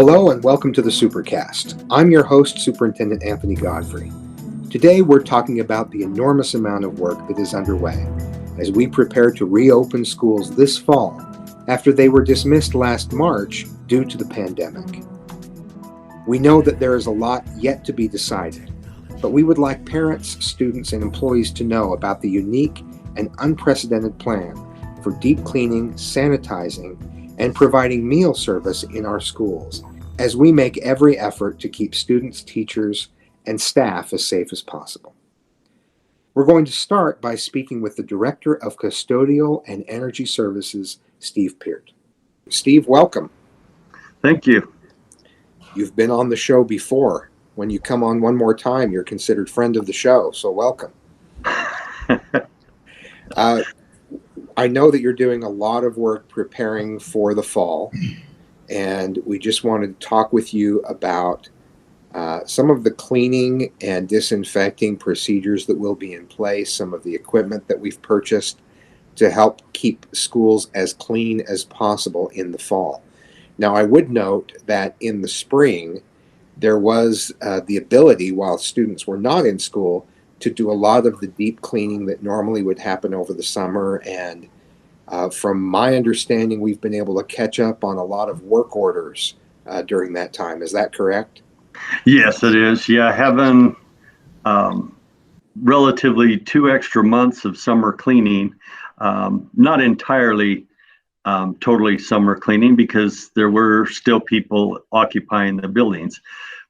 Hello and welcome to the Supercast. I'm your host, Superintendent Anthony Godfrey. Today we're talking about the enormous amount of work that is underway as we prepare to reopen schools this fall after they were dismissed last March due to the pandemic. We know that there is a lot yet to be decided, but we would like parents, students, and employees to know about the unique and unprecedented plan for deep cleaning, sanitizing, and providing meal service in our schools as we make every effort to keep students, teachers, and staff as safe as possible. We're going to start by speaking with the Director of Custodial and Energy Services, Steve Peart. Steve, welcome. Thank you. You've been on the show before. When you come on one more time, you're considered friend of the show, so welcome. I know that you're doing a lot of work preparing for the fall, and we just wanted to talk with you about some of the cleaning and disinfecting procedures that will be in place, some of the equipment that we've purchased to help keep schools as clean as possible in the fall. Now, I would note that in the spring, there was the ability, while students were not in school, to do a lot of the deep cleaning that normally would happen over the summer. And from my understanding, we've been able to catch up on a lot of work orders during that time. Is that correct? Yes, it is. Yeah, having relatively 2 extra months of summer cleaning, not entirely totally summer cleaning because there were still people occupying the buildings,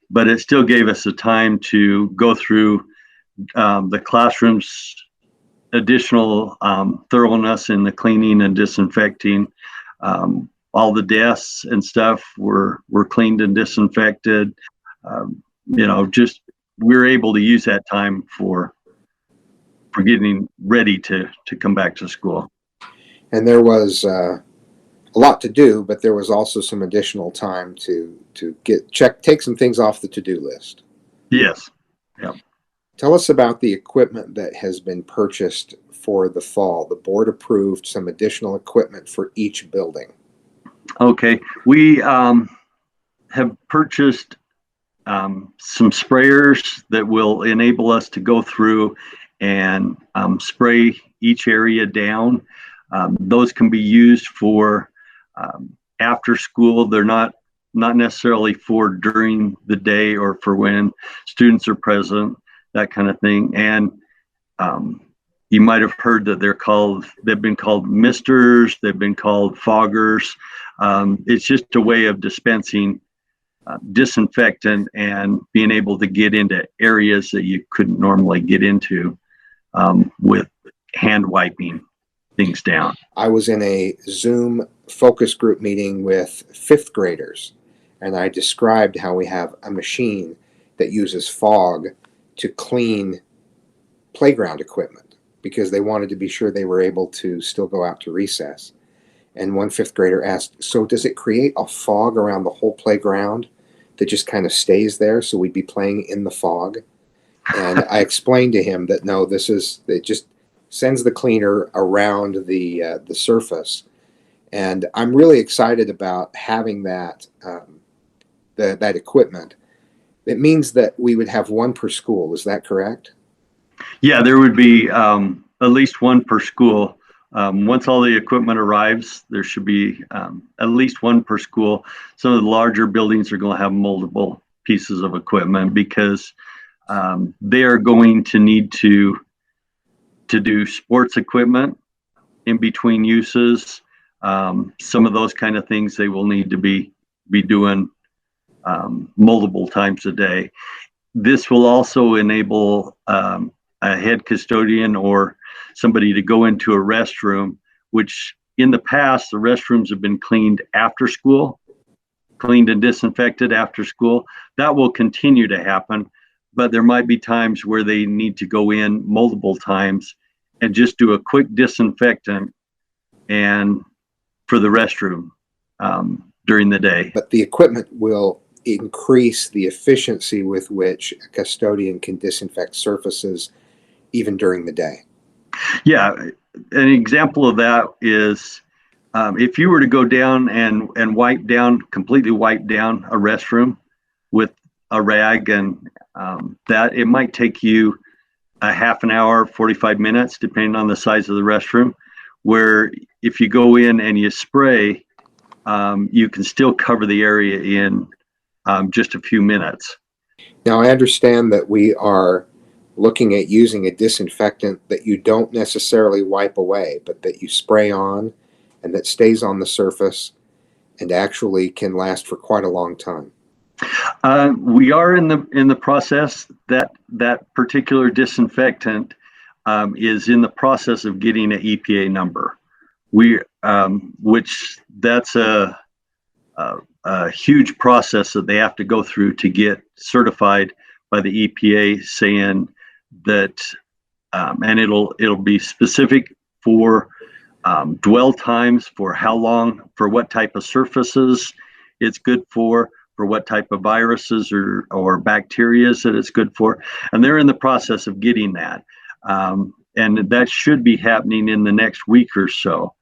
but it still gave us the time to go through the classrooms, additional thoroughness in the cleaning and disinfecting. All the desks and stuff were cleaned and disinfected. Just we're able to use that time for getting ready to come back to school. And there was a lot to do, but there was also some additional time to take some things off the to-do list. Yes. Yeah. Tell us about the equipment that has been purchased for the fall. The board approved some additional equipment for each building. Okay. We have purchased some sprayers that will enable us to go through and spray each area down. Those can be used for after school. They're not necessarily for during the day or for when students are present, that kind of thing. And you might have heard that they've been called misters, they've been called foggers. It's just a way of dispensing disinfectant and being able to get into areas that you couldn't normally get into with hand wiping things down. I was in a Zoom focus group meeting with 5th graders, and I described how we have a machine that uses fog to clean playground equipment because they wanted to be sure they were able to still go out to recess. And one 5th grader asked, so does it create a fog around the whole playground that just kind of stays there so we'd be playing in the fog? And I explained to him that no, it just sends the cleaner around the surface. And I'm really excited about having that equipment. It means that we would have one per school. Is that correct? Yeah, there would be at least one per school. Once all the equipment arrives, there should be at least one per school. Some of the larger buildings are going to have multiple pieces of equipment because they are going to need to do sports equipment in between uses. Some of those kind of things they will need to be doing multiple times a day. This will also enable a head custodian or somebody to go into a restroom, which in the past, the restrooms have been cleaned after school, cleaned and disinfected after school. That will continue to happen, but there might be times where they need to go in multiple times and just do a quick disinfectant and for the restroom during the day. But the equipment will increase the efficiency with which a custodian can disinfect surfaces even during the day. Yeah, an example of that is if you were to go down and completely wipe down a restroom with a rag and that, it might take you a half an hour, 45 minutes, depending on the size of the restroom, where if you go in and you spray, you can still cover the area in just a few minutes. Now, I understand that we are looking at using a disinfectant that you don't necessarily wipe away, but that you spray on and that stays on the surface and actually can last for quite a long time. We are in the process that particular disinfectant is in the process of getting an EPA number. Which that's a huge process that they have to go through to get certified by the EPA, saying that, and it'll be specific for dwell times, for how long, for what type of surfaces it's good for what type of viruses or bacteria that it's good for, and they're in the process of getting that, and that should be happening in the next week or so.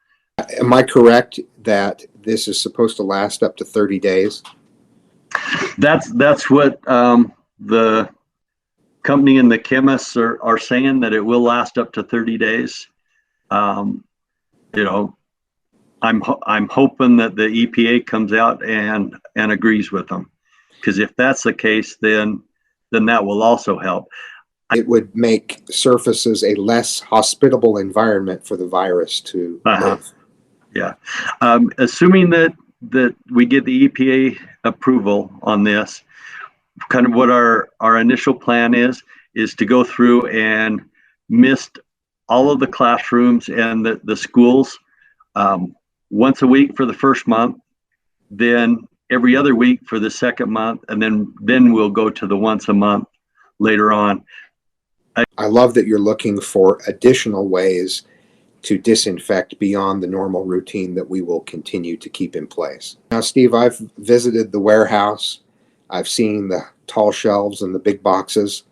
Am I correct that this is supposed to last up to 30 days? That's what the company and the chemists are saying, that it will last up to 30 days. I'm hoping that the EPA comes out and agrees with them, because if that's the case, then that will also help. It would make surfaces a less hospitable environment for the virus to live. Yeah. Assuming that we get the EPA approval on this, kind of what our initial plan is to go through and mist all of the classrooms and the schools once a week for the first month, then every other week for the second month, and then we'll go to the once a month later on. I love that you're looking for additional ways to disinfect beyond the normal routine that we will continue to keep in place. Now, Steve, I've visited the warehouse. I've seen the tall shelves and the big boxes.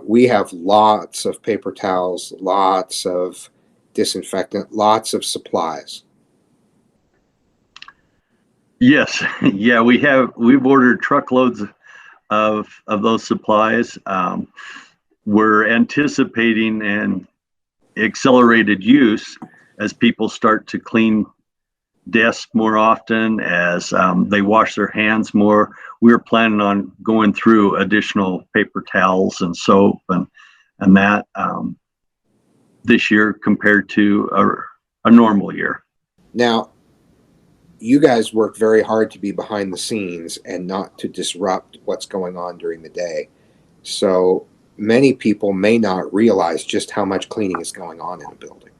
We have lots of paper towels, lots of disinfectant, lots of supplies. Yes, yeah, we've ordered truckloads of those supplies. We're anticipating an accelerated use as people start to clean desks more often, as they wash their hands more. We're planning on going through additional paper towels and soap and that this year compared to a normal year. Now, you guys work very hard to be behind the scenes and not to disrupt what's going on during the day. So many people may not realize just how much cleaning is going on in a building.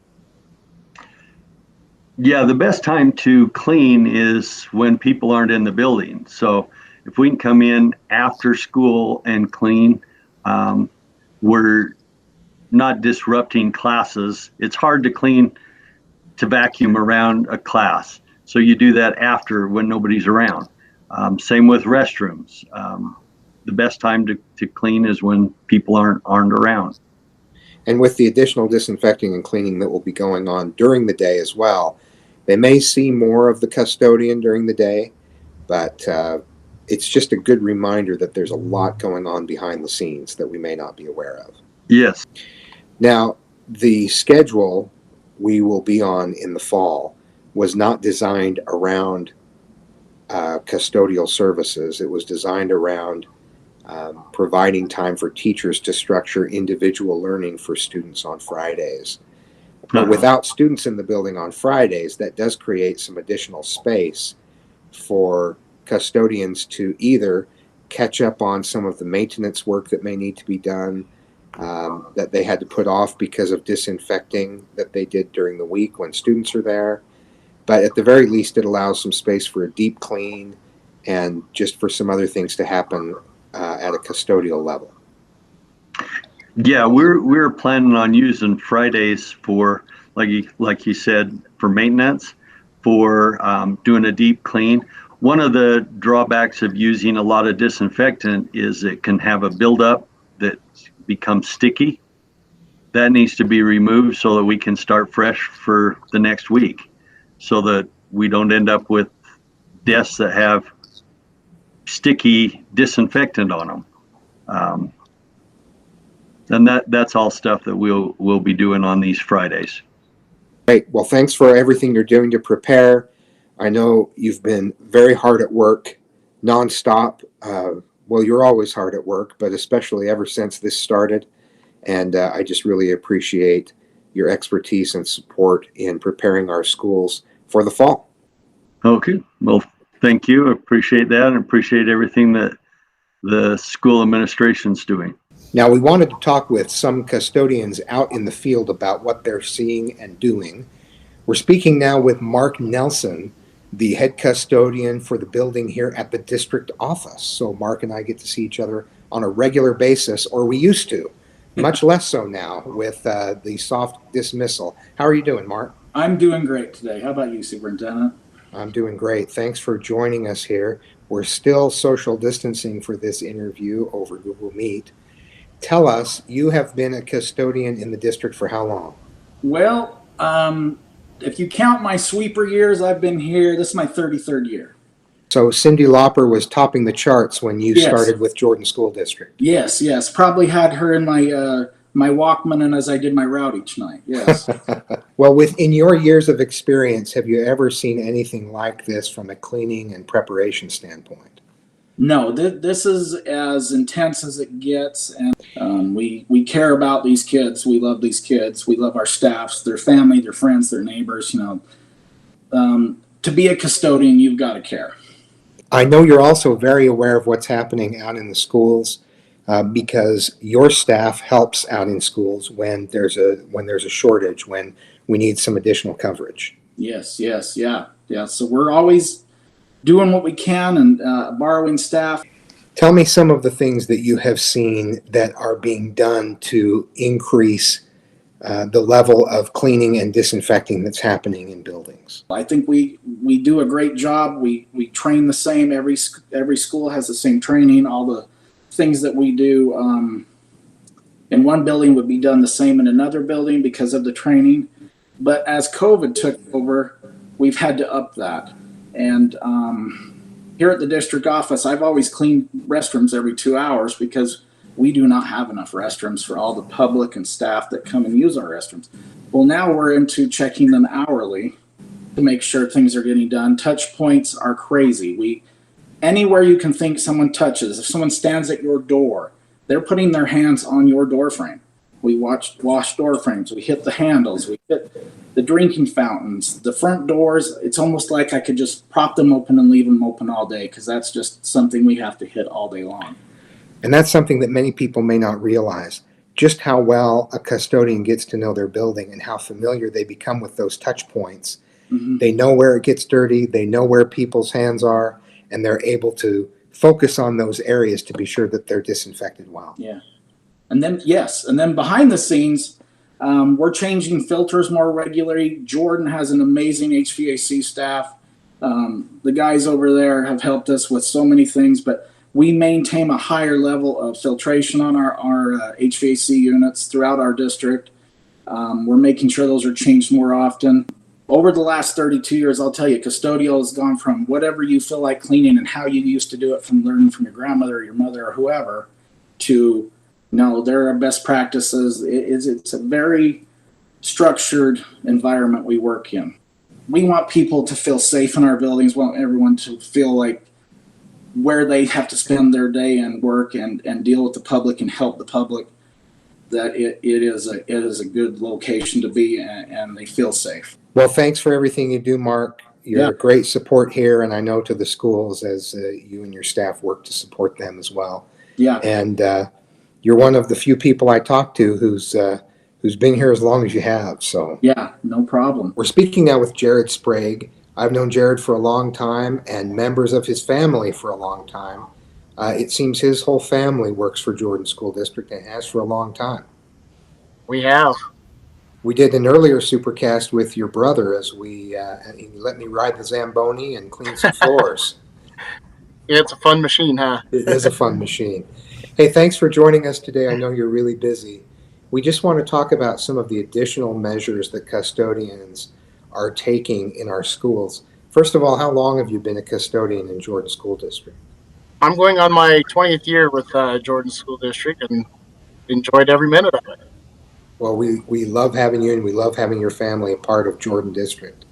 Yeah, the best time to clean is when people aren't in the building. So if we can come in after school and clean, we're not disrupting classes. It's hard to vacuum around a class. So you do that after, when nobody's around. Same with restrooms. The best time to clean is when people aren't around. And with the additional disinfecting and cleaning that will be going on during the day as well, they may see more of the custodian during the day, but it's just a good reminder that there's a lot going on behind the scenes that we may not be aware of. Yes. Now, the schedule we will be on in the fall was not designed around custodial services. It was designed around providing time for teachers to structure individual learning for students on Fridays. But without students in the building on Fridays, that does create some additional space for custodians to either catch up on some of the maintenance work that may need to be done, that they had to put off because of disinfecting that they did during the week when students are there. But at the very least, it allows some space for a deep clean and just for some other things to happen at a custodial level. Yeah, we're planning on using Fridays for, like you said, for maintenance, for doing a deep clean. One of the drawbacks of using a lot of disinfectant is it can have a buildup that becomes sticky. That needs to be removed so that we can start fresh for the next week. so that we don't end up with desks that have sticky disinfectant on them. And that's all stuff that we'll be doing on these Fridays. Great. Well, thanks for everything you're doing to prepare. I know you've been very hard at work, nonstop. Well, you're always hard at work, but especially ever since this started. And I just really appreciate your expertise and support in preparing our schools for the fall. Okay. Well, thank you. I appreciate that, and appreciate everything that the school administration's doing. Now, we wanted to talk with some custodians out in the field about what they're seeing and doing. We're speaking now with Mark Nelson, the head custodian for the building here at the district office. So Mark and I get to see each other on a regular basis, or we used to, much less so now with the soft dismissal. How are you doing, Mark? I'm doing great today. How about you, Superintendent? I'm doing great. Thanks for joining us here. We're still social distancing for this interview over Google Meet. Tell us, you have been a custodian in the district for how long? Well, if you count my sweeper years, I've been here. This is my 33rd year. So Cindy Lauper was topping the charts when you started with Jordan School District. Yes. Probably had her in my Walkman and as I did my route each night. Yes. Well, within your years of experience, have you ever seen anything like this from a cleaning and preparation standpoint? No, this is as intense as it gets, and we care about these kids. We love these kids. We love our staffs, their family, their friends, their neighbors. To be a custodian, you've got to care. I know you're also very aware of what's happening out in the schools because your staff helps out in schools when there's a shortage, when we need some additional coverage. Yes, yeah. So we're always doing what we can and borrowing staff. Tell me some of the things that you have seen that are being done to increase the level of cleaning and disinfecting that's happening in buildings. I think we do a great job. We train the same. Every school has the same training. All the things that we do in one building would be done the same in another building because of the training. But as COVID took over, we've had to up that. And here at the district office, I've always cleaned restrooms every 2 hours because we do not have enough restrooms for all the public and staff that come and use our restrooms. Well, now we're into checking them hourly to make sure things are getting done. Touch points are crazy. Anywhere you can think someone touches, if someone stands at your door, they're putting their hands on your door frame. We wash door frames. We hit the handles. We hit the drinking fountains, the front doors. It's almost like I could just prop them open and leave them open all day because that's just something we have to hit all day long. And that's something that many people may not realize, just how well a custodian gets to know their building and how familiar they become with those touch points. Mm-hmm. They know where it gets dirty. They know where people's hands are, and they're able to focus on those areas to be sure that they're disinfected well. Yeah. And then behind the scenes, we're changing filters more regularly. Jordan has an amazing HVAC staff. The guys over there have helped us with so many things, but we maintain a higher level of filtration on our HVAC units throughout our district. We're making sure those are changed more often. Over the last 32 years, I'll tell you, Custodial has gone from whatever you feel like cleaning and how you used to do it from learning from your grandmother or your mother or whoever to, no, there are best practices. It's a very structured environment we work in. We want people to feel safe in our buildings. We want everyone to feel like where they have to spend their day and work and deal with the public and help the public, that it is a good location to be and they feel safe. Well, thanks for everything you do, Mark. You're a great support here, and I know to the schools as you and your staff work to support them as well. Yeah. And you're one of the few people I talk to who's been here as long as you have. So yeah, no problem. We're speaking now with Jared Sprague. I've known Jared for a long time and members of his family for a long time. It seems his whole family works for Jordan School District and has for a long time. We have. We did an earlier Supercast with your brother as he let me ride the Zamboni and clean some floors. Yeah, it's a fun machine, huh? It is a fun machine. Hey, thanks for joining us today. I know you're really busy. We just want to talk about some of the additional measures that custodians are taking in our schools. First of all, how long have you been a custodian in Jordan School District? I'm going on my 20th year with Jordan School District and enjoyed every minute of it. Well, we love having you, and we love having your family a part of Jordan District.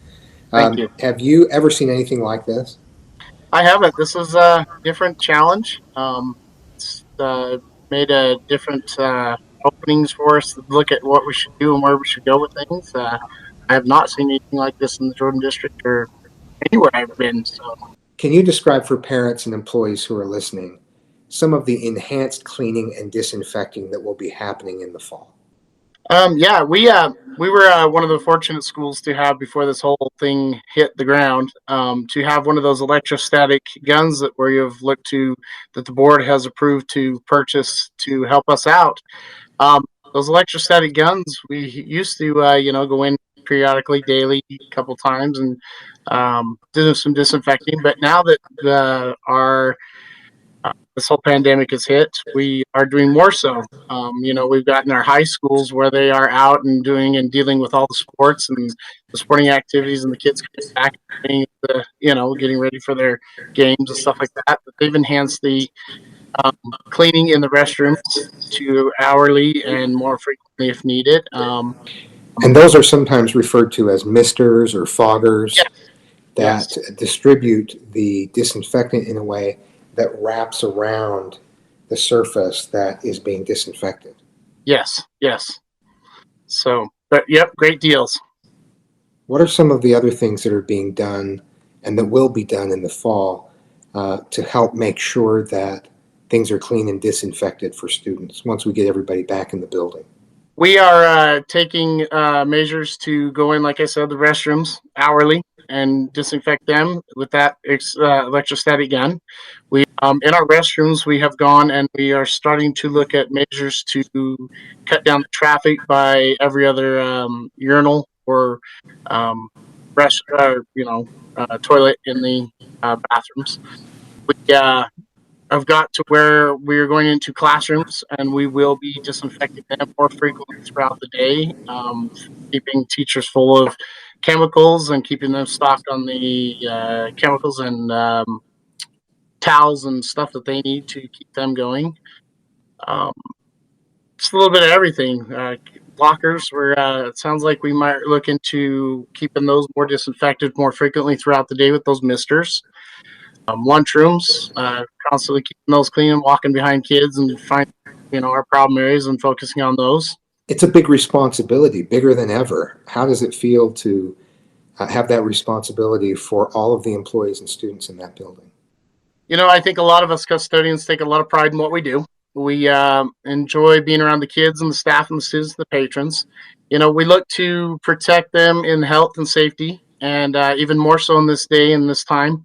Thank you. Have you ever seen anything like this? I haven't. This is a different challenge. It's made a different openings for us to look at what we should do and where we should go with things. I have not seen anything like this in the Jordan District or anywhere I've been. So, can you describe for parents and employees who are listening some of the enhanced cleaning and disinfecting that will be happening in the fall? Yeah, we were one of the fortunate schools to have, before this whole thing hit the ground, to have one of those electrostatic guns that where you've looked to, that the board has approved to purchase to help us out. Those electrostatic guns, we used to, go in periodically, daily, a couple times, and do some disinfecting. But now that this whole pandemic has hit, we are doing more so. We've gotten our high schools where they are out and doing and dealing with all the sports and the sporting activities, and the kids getting back and getting ready for their games and stuff like that. But they've enhanced the cleaning in the restrooms to hourly and more frequently if needed. And those are sometimes referred to as misters or foggers that distribute the disinfectant in a way that wraps around the surface that is being disinfected. Yes. So, but yep, great deals. What are some of the other things that are being done and that will be done in the fall to help make sure that things are clean and disinfected for students once we get everybody back in the building? We are taking measures to go in, like I said, the restrooms hourly and disinfect them with that electrostatic gun. We in our restrooms, we have gone and we are starting to look at measures to cut down the traffic by every other urinal or toilet in the bathrooms. We have got to where we are going into classrooms, and we will be disinfecting them more frequently throughout the day, keeping teachers full of chemicals and keeping them stocked on the chemicals and towels and stuff that they need to keep them going. Just a little bit of everything. Lockers, where it sounds like we might look into keeping those more disinfected more frequently throughout the day with those misters. Lunchrooms, constantly keeping those clean and walking behind kids and finding, our problem areas and focusing on those. It's a big responsibility, bigger than ever. How does it feel to have that responsibility for all of the employees and students in that building? I think a lot of us custodians take a lot of pride in what we do. We enjoy being around the kids and the staff and the students and the patrons. We look to protect them in health and safety, and even more so in this day and this time.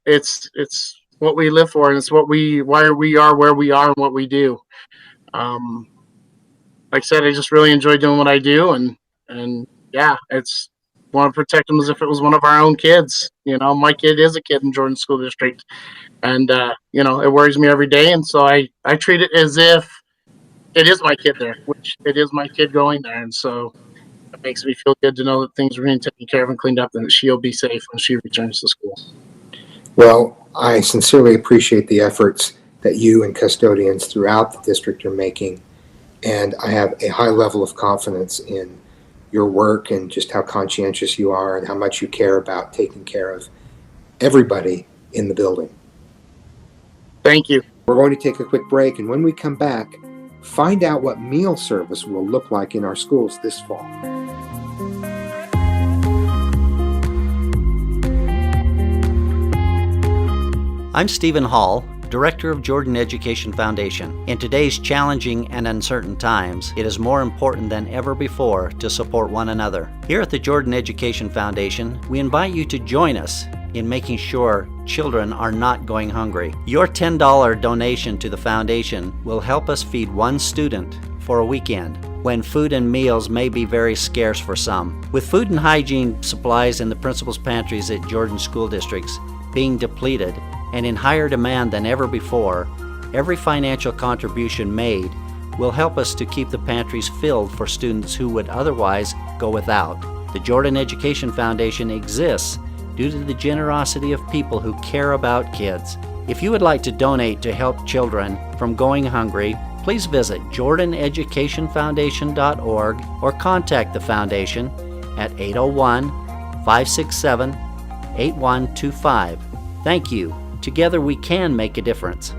It's what we live for, and it's why we are where we are and what we do. Like I said, I just really enjoy doing what I do, and it's want to protect them as if it was one of our own kids. My kid is a kid in Jordan School District, and it worries me every day, and so I treat it as if it is my kid there, which it is my kid going there, and so it makes me feel good to know that things are being taken care of and cleaned up, and that she'll be safe when she returns to school. Well, I sincerely appreciate the efforts that you and custodians throughout the district are making, and I have a high level of confidence in your work and just how conscientious you are and how much you care about taking care of everybody in the building. Thank you. We're going to take a quick break, and when we come back, find out what meal service will look like in our schools this fall. I'm Stephen Hall, Director of Jordan Education Foundation. In today's challenging and uncertain times, it is more important than ever before to support one another. Here at the Jordan Education Foundation, we invite you to join us in making sure children are not going hungry. Your $10 donation to the foundation will help us feed one student for a weekend, when food and meals may be very scarce for some. With food and hygiene supplies in the principal's pantries at Jordan school districts being depleted and in higher demand than ever before, every financial contribution made will help us to keep the pantries filled for students who would otherwise go without. The Jordan Education Foundation exists due to the generosity of people who care about kids. If you would like to donate to help children from going hungry, please visit jordaneducationfoundation.org or contact the foundation at 801-567-8125. Thank you. Together we can make a difference.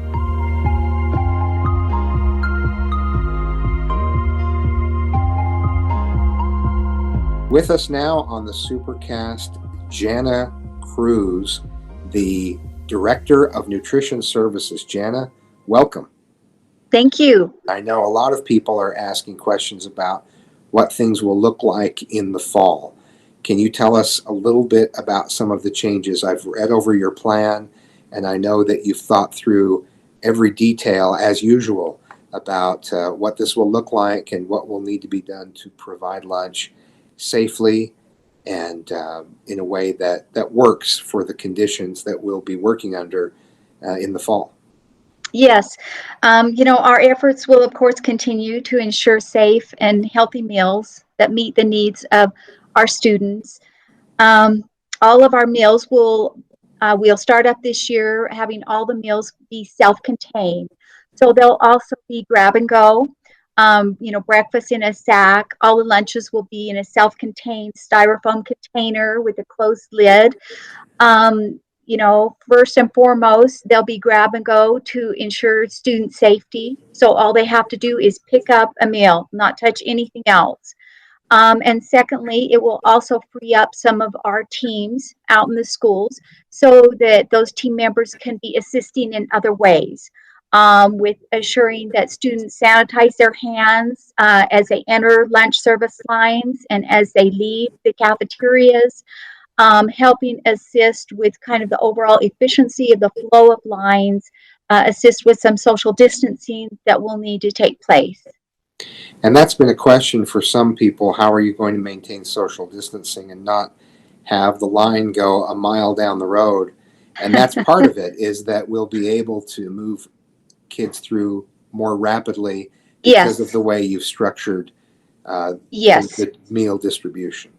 With us now on the Supercast, Jana Cruz, the Director of Nutrition Services. Jana, welcome. Thank you. I know a lot of people are asking questions about what things will look like in the fall. Can you tell us a little bit about some of the changes? I've read over your plan, and I know that you've thought through every detail, as usual, about what this will look like and what will need to be done to provide lunch safely and in a way that works for the conditions that we'll be working under in the fall. Yes. Our efforts will, of course, continue to ensure safe and healthy meals that meet the needs of our students. All of our meals we'll start up this year having all the meals be self-contained. So they'll also be grab and go. Breakfast in a sack. All the lunches will be in a self-contained styrofoam container with a closed lid. First and foremost, they'll be grab and go to ensure student safety. So all they have to do is pick up a meal, not touch anything else. And secondly, it will also free up some of our teams out in the schools so that those team members can be assisting in other ways. With assuring that students sanitize their hands as they enter lunch service lines and as they leave the cafeterias, helping assist with kind of the overall efficiency of the flow of lines, assist with some social distancing that will need to take place. And that's been a question for some people. How are you going to maintain social distancing and not have the line go a mile down the road? And that's part of it, is that we'll be able to move kids through more rapidly because of the way you've structured the meal distribution.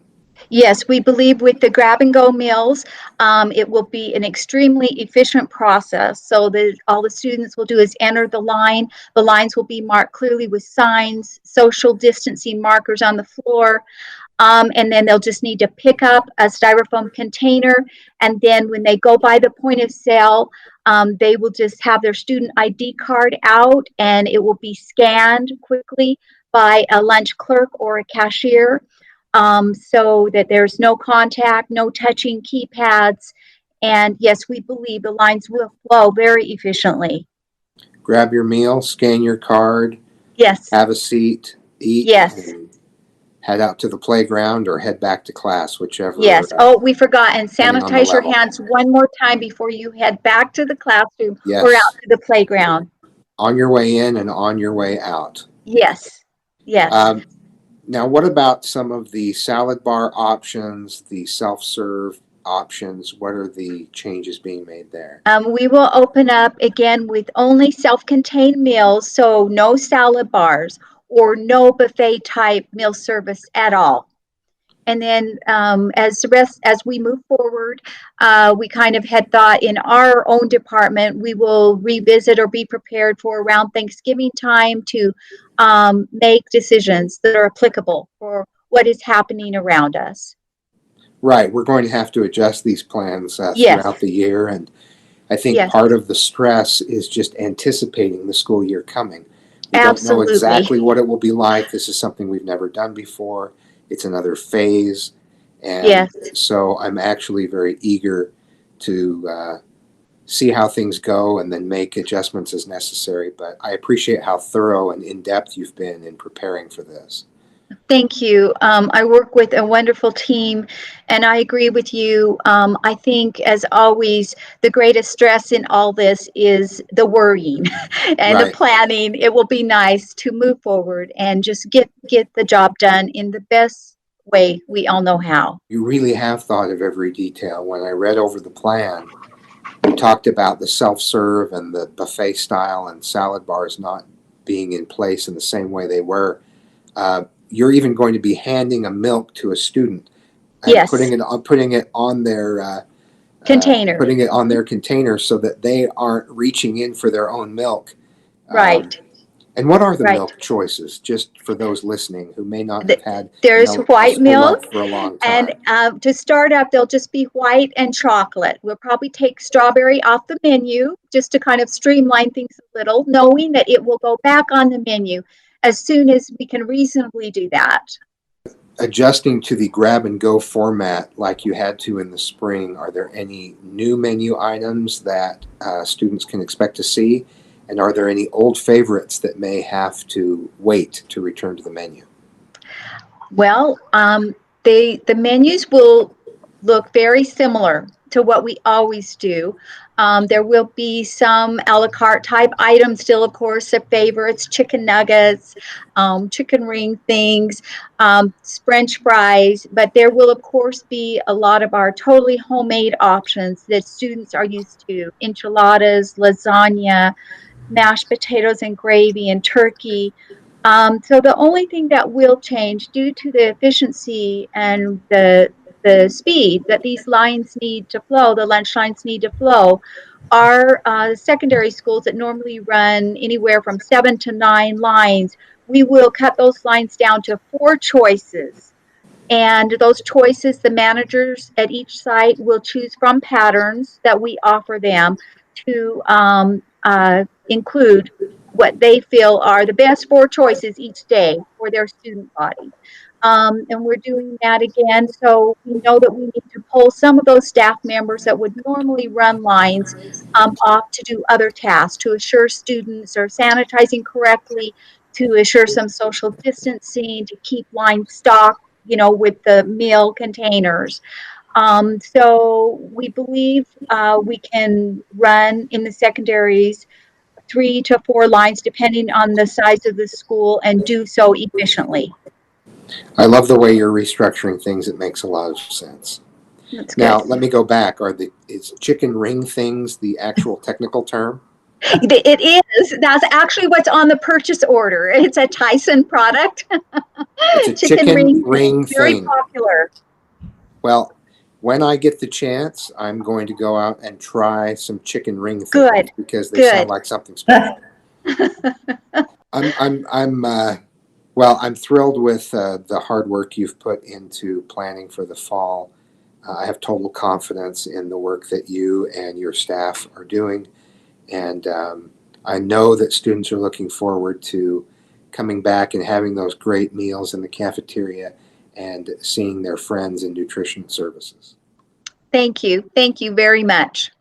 Yes, we believe with the grab and go meals, it will be an extremely efficient process. So all the students will do is enter the line. The lines will be marked clearly with signs, social distancing markers on the floor. And then they'll just need to pick up a styrofoam container. And then when they go by the point of sale, they will just have their student ID card out, and it will be scanned quickly by a lunch clerk or a cashier, so that there's no contact, no touching keypads. And yes, we believe the lines will flow very efficiently. Grab your meal, scan your card, have a seat, eat, and head out to the playground or head back to class, whichever. We forgot, and sanitize your hands one more time before you head back to the classroom or out to the playground. On your way in and on your way out. Yes. Now, what about some of the salad bar options, the self-serve options? What are the changes being made there? We will open up again with only self-contained meals, so no salad bars or no buffet type meal service at all. And then as we move forward, we kind of had thought in our own department, we will revisit or be prepared for around Thanksgiving time to make decisions that are applicable for what is happening around us. Right. We're going to have to adjust these plans throughout the year. And I think part of the stress is just anticipating the school year coming. We don't know exactly what it will be like. This is something we've never done before. It's another phase. And so I'm actually very eager to see how things go and then make adjustments as necessary. But I appreciate how thorough and in-depth you've been in preparing for this. Thank you. I work with a wonderful team, and I agree with you. I think, as always, the greatest stress in all this is the worrying and the planning. It will be nice to move forward and just get the job done in the best way we all know how. You really have thought of every detail. When I read over the plan, you talked about the self-serve and the buffet style and salad bars not being in place in the same way they were. You're even going to be handing a milk to a student and Yes. putting it on their Container. putting it on their container so that they aren't reaching in for their own milk. Right. And what are the Right. milk choices, just for those listening who may not have had There's white school milk, lunch for a long time? and to start up, they'll just be white and chocolate. We'll probably take strawberry off the menu just to kind of streamline things a little, knowing that it will go back on the menu as soon as we can reasonably do that. Adjusting to the grab and go format like you had to in the spring, are there any new menu items that students can expect to see? And are there any old favorites that may have to wait to return to the menu? Well, the menus will look very similar to what we always do. There will be some a la carte type items still, of course, of favorites, chicken nuggets, chicken ring things, French fries, but there will, of course, be a lot of our totally homemade options that students are used to: enchiladas, lasagna, mashed potatoes and gravy, and turkey. So the only thing that will change, due to the efficiency and the speed that these lines need to flow, the lunch lines need to flow, are secondary schools that normally run anywhere from 7 to 9 lines. We will cut those lines down to 4 choices. And those choices, the managers at each site will choose from patterns that we offer them to include what they feel are the best 4 choices each day for their student body. And we're doing that again. So we know that we need to pull some of those staff members that would normally run lines off to do other tasks, to assure students are sanitizing correctly, to assure some social distancing, to keep lines stocked, with the meal containers. So we believe we can run in the secondaries 3 to 4 lines, depending on the size of the school, and do so efficiently. I love the way you're restructuring things. It makes a lot of sense. That's Now, good. let me go back. Is chicken ring things the actual technical term? It is. That's actually what's on the purchase order. It's a Tyson product. It's a chicken ring very thing. popular. Well, when I get the chance, I'm going to go out and try some chicken ring things. Good. Because they Good. sound like something special. I'm thrilled with the hard work you've put into planning for the fall. I have total confidence in the work that you and your staff are doing. And I know that students are looking forward to coming back and having those great meals in the cafeteria and seeing their friends in nutrition services. Thank you. Thank you very much.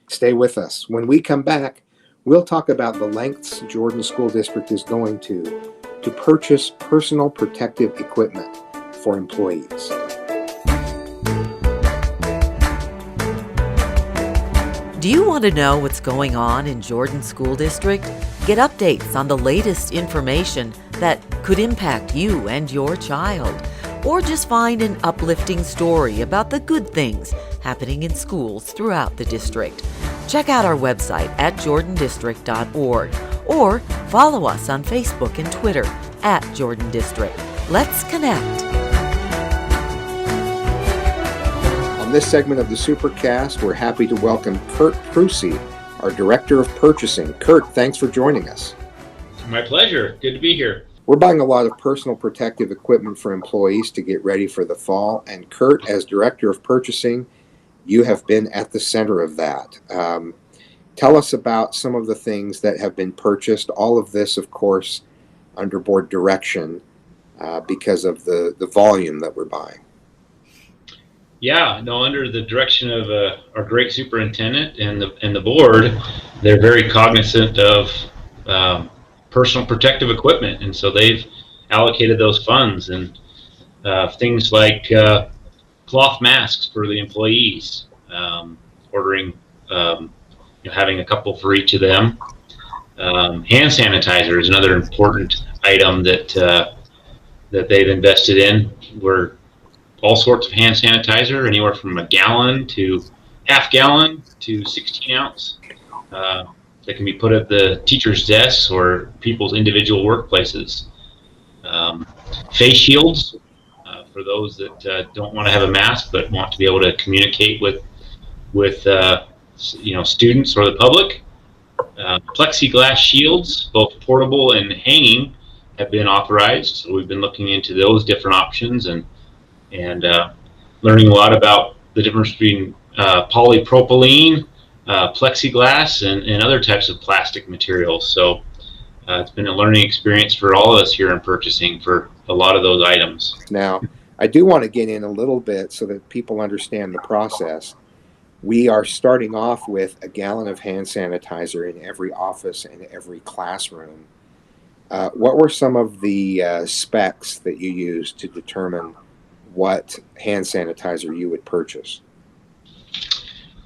Stay with us. When we come back, we'll talk about the lengths Jordan School District is going to purchase personal protective equipment for employees. Do you want to know what's going on in Jordan School District? Get updates on the latest information that could impact you and your child. Or just find an uplifting story about the good things happening in schools throughout the district. Check out our website at jordandistrict.org or follow us on Facebook and Twitter at Jordan District. Let's connect. On this segment of the Supercast, we're happy to welcome Peart, our Director of Purchasing. Peart, thanks for joining us. My pleasure. Good to be here. We're buying a lot of personal protective equipment for employees to get ready for the fall, and Peart, as Director of Purchasing, you have been at the center of that. Tell us about some of the things that have been purchased. All of this, of course, under board direction because of the volume that we're buying. Yeah, no, under the direction of our great superintendent and the board, they're very cognizant of personal protective equipment, and so they've allocated those funds, and things like cloth masks for the employees, ordering, having a couple for each of them. Hand sanitizer is another important item that they've invested in. Where all sorts of hand sanitizer, anywhere from a gallon to half gallon to 16 ounce. that can be put at the teacher's desks or people's individual workplaces. Face shields for those that don't want to have a mask but want to be able to communicate with students or the public. Plexiglass shields, both portable and hanging, have been authorized. So we've been looking into those different options and learning a lot about the difference between polypropylene, plexiglass, and other types of plastic materials. So it's been a learning experience for all of us here in purchasing for a lot of those items. Now, I do want to get in a little bit so that people understand the process. We are starting off with a gallon of hand sanitizer in every office and every classroom. What were some of the specs that you used to determine what hand sanitizer you would purchase?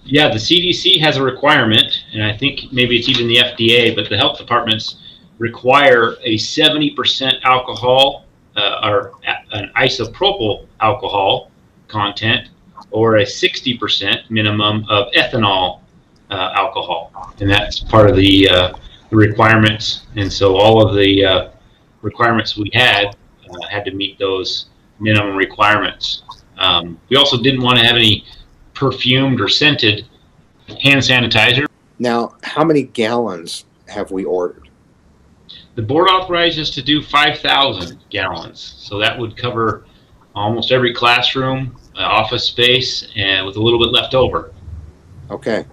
Yeah, the CDC has a requirement, and I think maybe it's even the FDA, but the health departments require a 70% alcohol or an isopropyl alcohol content, or a 60% minimum of ethanol alcohol. And that's part of the requirements. And so all of the requirements we had to meet those minimum requirements. We also didn't want to have any perfumed or scented hand sanitizer. Now, how many gallons have we ordered? The board authorized us to do 5,000 gallons. So that would cover almost every classroom, office space, and with a little bit left over. Okay.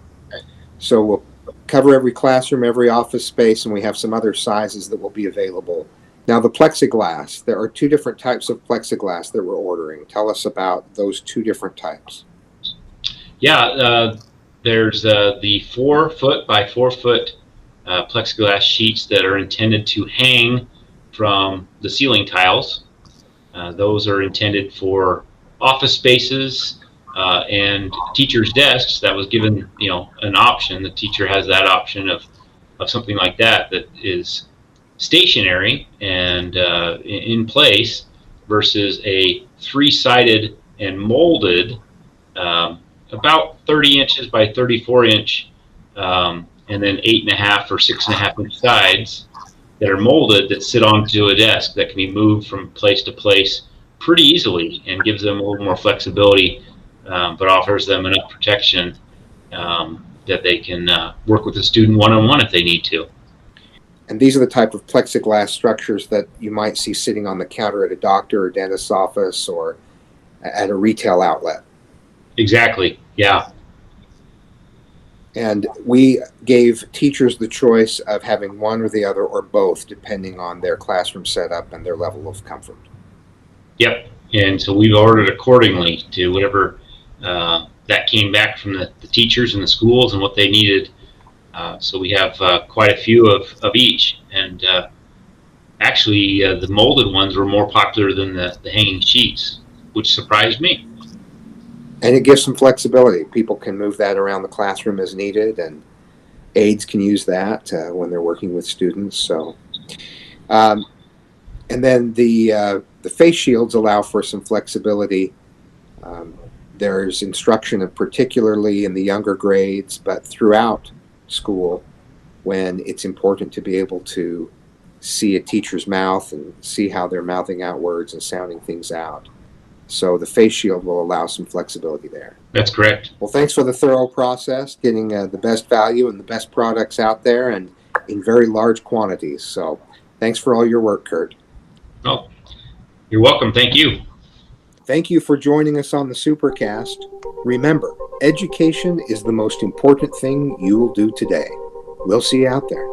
So we'll cover every classroom, every office space, and we have some other sizes that will be available. Now, the plexiglass, there are two different types of plexiglass that we're ordering. Tell us about those two different types. Yeah, there's the 4 foot by 4 foot plexiglass sheets that are intended to hang from the ceiling tiles. Those are intended for office spaces and teachers' desks. That was given, an option. The teacher has that option of something like that is stationary and in place versus a 3-sided and molded about 30 inches by 34 inch and then 8.5 or 6.5 inch sides that are molded that sit onto a desk that can be moved from place to place pretty easily and gives them a little more flexibility, but offers them enough protection that they can work with the student one-on-one if they need to. And these are the type of plexiglass structures that you might see sitting on the counter at a doctor or dentist's office or at a retail outlet. Exactly, yeah. And we gave teachers the choice of having one or the other or both, depending on their classroom setup and their level of comfort. Yep, and so we've ordered accordingly to whatever that came back from the teachers and the schools and what they needed. So we have quite a few of each, and actually the molded ones were more popular than the hanging sheets, which surprised me. And it gives some flexibility. People can move that around the classroom as needed, and aides can use that when they're working with students. So, and then the face shields allow for some flexibility. There's instruction, particularly in the younger grades, but throughout school, when it's important to be able to see a teacher's mouth and see how they're mouthing out words and sounding things out. So the face shield will allow some flexibility there. That's correct. Well, thanks for the thorough process, getting the best value and the best products out there and in very large quantities. So thanks for all your work, Kurt. Oh, you're welcome. Thank you. Thank you for joining us on the Supercast. Remember, education is the most important thing you will do today. We'll see you out there.